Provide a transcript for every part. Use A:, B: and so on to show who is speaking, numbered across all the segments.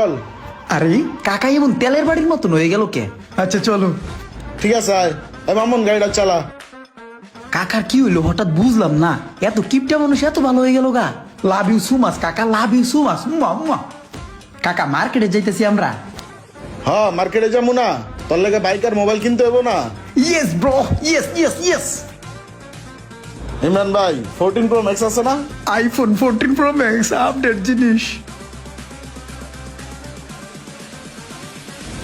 A: চল।
B: আরে কাকা এমন তেলের বাড়ির মতন হয়ে গেল কে?
A: আচ্ছা চলো। ঠিক আছে আয়। এ মামুন গাড়িটা চালা।
B: কাকার কি হইলো হঠাৎ বুঝলাম না, এত কিপটা মানুষ এত ভালো হয়ে গেল গা। লাভ ইউ সো মাচ কাকা, লাভ ইউ সো মাচ। কাকা মার্কেটে যাইতেছি আমরা।
A: হ্যাঁ মার্কেটে যাবো না, তোর লাগে বাইক আর মোবাইল কিনতে হবো না।
B: Yes bro, yes yes yes.
A: Imran ভাই 14 প্রো ম্যাক্স আছে না?
B: আইফোন 14 প্রো ম্যাক্স আপডেট জিনিস।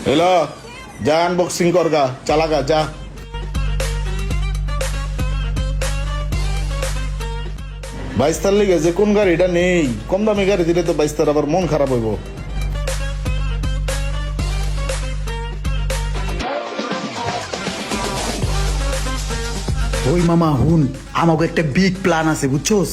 A: হ্যালো, যা আনবক্সিং করগা, চালাগা যা। বাইস্তার লিগে যে কোন গাড়িটা নেই, কম দামি গাড়ি দিলে তো বাইস্তার আবার মন খারাপ হইব।
B: ওই মামা হুন, আমাকে একটা বিগ প্ল্যান আছে বুঝছোস।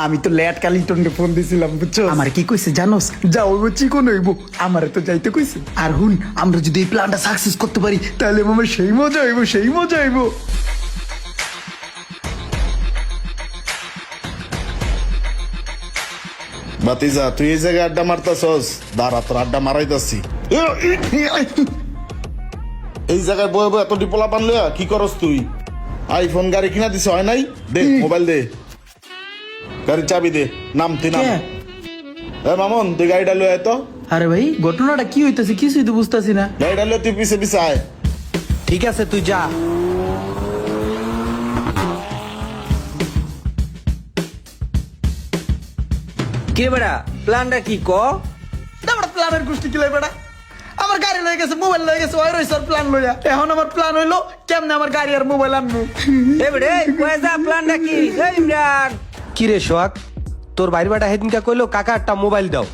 B: আমি তো ল্যাট কালিটনকে ফোন দিছিলাম বুঝছো, আমার কি কইছে জানোস? যা হইব চিকন হইব, আমারে তো যাইতে কইছে। আর হুন, আমরা যদি এই প্ল্যানটা সাকসেস করতে পারি তাহলে মামা সেই মজা হইব, সেই মজা হইব।
A: বাতিজা তুই এই জায়গায় আড্ডা মারতাছস, দাঁড়া তোর আড্ডা মারাইতাছি। এই জায়গায় বয়ে বয়ে এত ডিপোলা পানলে কি করস তুই? আইফোন গাড়ি কিনা দিছে হয় নাই? দে মোবাইল দে, গাড়ির চাবি দে, নাম তুই নাম। এ মামুন তুই গাড়িটা লয়ে আয় তো।
B: আরে ভাই ঘটনাটা কি হইতাছে কিছুই তো বুঝতাছি না।
A: গাড়িটা লয়ে তুই পিছে পিছে আয়।
B: ঠিক আছে তুই যা।
C: কে বেড়া প্ল্যানটা কি ক?
B: আমার প্ল্যানের গোষ্ঠী কি লাই বেটা? আমার গাড়ি লয়ে গেছে, মোবাইল লয়ে গেছে, ওই রইছে প্ল্যান লইয়া। এখন আমার প্ল্যান হইলো কেমনে আমার গাড়ি আর মোবাইল আনবো।
C: এ বেড়ে কয়ে যা প্ল্যানটা কি? এই ইমরান কি রে সোহাগ, তোর বাইর বেটা সেদিনকে কইলো কাকা একটা মোবাইল দাও,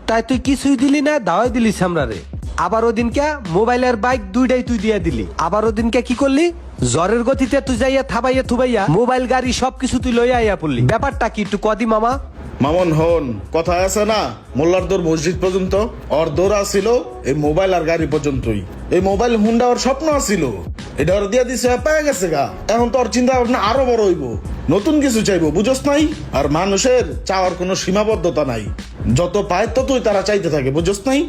C: তাই তুই কিছুই দিলি না, দাওয়াই দিলি সামরা রে। আবার ওদিনকে মোবাইল আর বাইক দুইটাই তুই দিয়ে দিলি। আবার ওদিনকে কি করলি? জ্বরের গতিতে তুই যাইয়া থাবাইয়া থুবাইয়া মোবাইল গাড়ি সবকিছু তুই লইয়া আইয়া পড়লি। ব্যাপারটা কি একটু কদি মামা?
A: মামুন হন, কথা আছে না মোল্লার দৌড় মসজিদ পর্যন্ত, ওর দৌড় আসিল এই মোবাইল আর গাড়ি পর্যন্তই। এই মোবাইল হুন্ডা ওর স্বপ্ন আসিল, এটা ওর দিয়া দিছে পেয়ে গেছে গা। এখন তো ওর চিন্তা ভাবনা আরো বড় হইব, নতুন কিছু চাইবো, বুঝস নাই? আর মানুষের চাওয়ার কোনো সীমাবদ্ধতা নাই, যত পায় ততই তারা চাইতে থাকে, বুঝস নাই?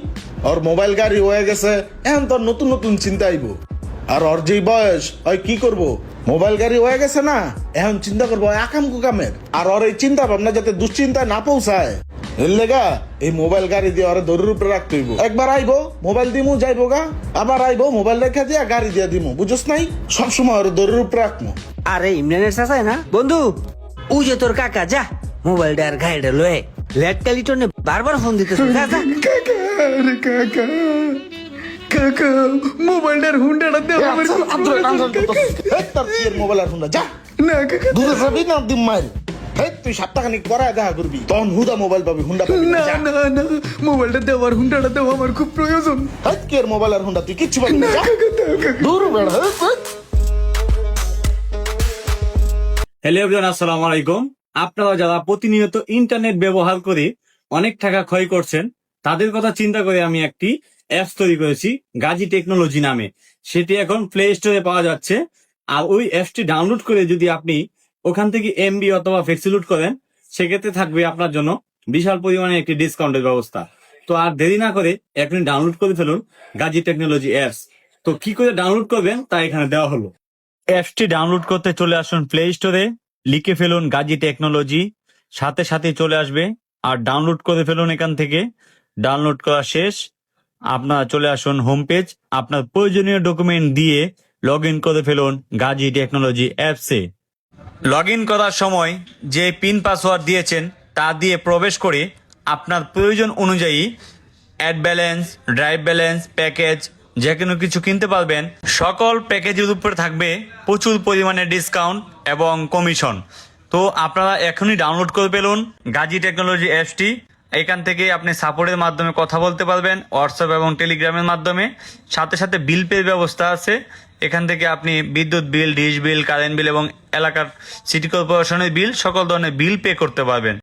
A: ওর মোবাইল গাড়ি হয়ে গেছে, এখন তোর নতুন নতুন চিন্তা আইব। আর ওর যেই বয়স, ওই কি করব? মোবাইল গাড়ি হয়ে গেছে না, এখন চিন্তা করবো আকাম কুকামের। আর ওর এই চিন্তা ভাবনা যাতে দুশ্চিন্তায় না পৌঁছায়, এর লেগা এই মোবাইল গাড়ি দিয়ে ওরা দড়ির উপরে রাখতে হইব। একবার আইবো মোবাইল দিমু যাইবো গা, আবার আইবো মোবাইল রেখে দিয়া গাড়ি দিয়া দিমু, বুঝস নাই? সবসময় ওর দড়ির উপরে রাখবো।
C: আরে ইমরানের চাচাই না বন্ধু, ও যে তোর কাকা, যা মোবাইলটা আর গাড়িটা লয়ে। লেট কালিটনে বারবার ফোন দিতেছে, যা যা।
B: কাকা আরে কাকা, কাকা মোবাইলটার হুন্ডাটা দেও আমার।
A: তার কি মোবাইল আর হুন্ডা যা
B: না কাকা,
A: দূরে যাবি না দিম মার। তুই সপ্তাহখানিক পরে দেখা করবি, তখন হুদা মোবাইল পাবি, হুন্ডা পাবি
B: না
A: না, যা।
B: না না মোবাইলটা দেওয়ার হুন্ডাটা দেওয়া আমার খুব প্রয়োজন।
A: কি এর মোবাইল আর হুন্ডা তুই কিচ্ছু পাবি না,
B: না
A: যা।
B: কাকা দাও কাকা।
A: দূর বেড়া।
D: হ্যালো এভরিওয়ান, আসসালামু আলাইকুম। আপনারা যারা প্রতিনিয়ত ইন্টারনেট ব্যবহার করে অনেক টাকা ক্ষয় করছেন, তাদের কথা চিন্তা করে আমি একটি অ্যাপস তৈরি করেছি গাজী টেকনোলজি নামে। সেটি এখন প্লে স্টোরে পাওয়া যাচ্ছে। আর ওই অ্যাপসটি ডাউনলোড করে যদি আপনি ওখান থেকে এমবি অথবা ফ্লেক্সিলোড করেন, সেক্ষেত্রে থাকবে আপনার জন্য বিশাল পরিমাণে একটি ডিসকাউন্টের ব্যবস্থা। তো আর দেরি না করে এখনই ডাউনলোড করে ফেলুন গাজী টেকনোলজি অ্যাপস। তো কি করে ডাউনলোড করবেন তা এখানে দেওয়া হলো। অ্যাপসটি ডাউনলোড করতে চলে আসুন প্লে স্টোরে, লিখে ফেলুন গাজী টেকনোলজি, সাথে সাথে চলে আসবে। আর ডাউনলোড করে ফেলুন এখান থেকে। ডাউনলোড করা শেষ, আপনারা চলে আসুন হোম পেজ। আপনার প্রয়োজনীয় ডকুমেন্ট দিয়ে লগ ইন করে ফেলুন গাজী টেকনোলজি অ্যাপসে। লগ ইন করার সময় যে পিন পাসওয়ার্ড দিয়েছেন তা দিয়ে প্রবেশ করে আপনার প্রয়োজন অনুযায়ী add balance, drive balance, package যে কোনো কিছু কিনতে পারবেন। সকল প্যাকেজের উপরে থাকবে প্রচুর পরিমাণে ডিসকাউন্ট এবং কমিশন। তো আপনারা এখনই ডাউনলোড করে ফেলুন গাজী টেকনোলজি অ্যাপসটি। এখান থেকে আপনি সাপোর্টের মাধ্যমে কথা বলতে পারবেন, হোয়াটসঅ্যাপ এবং টেলিগ্রামের মাধ্যমে। সাথে সাথে বিল পে ব্যবস্থা আছে। এখান থেকে আপনি বিদ্যুৎ বিল, ডিশ বিল, কারেন্ট বিল এবং এলাকার সিটি কর্পোরেশনের বিল, সকল ধরনের বিল পে করতে পারবেন।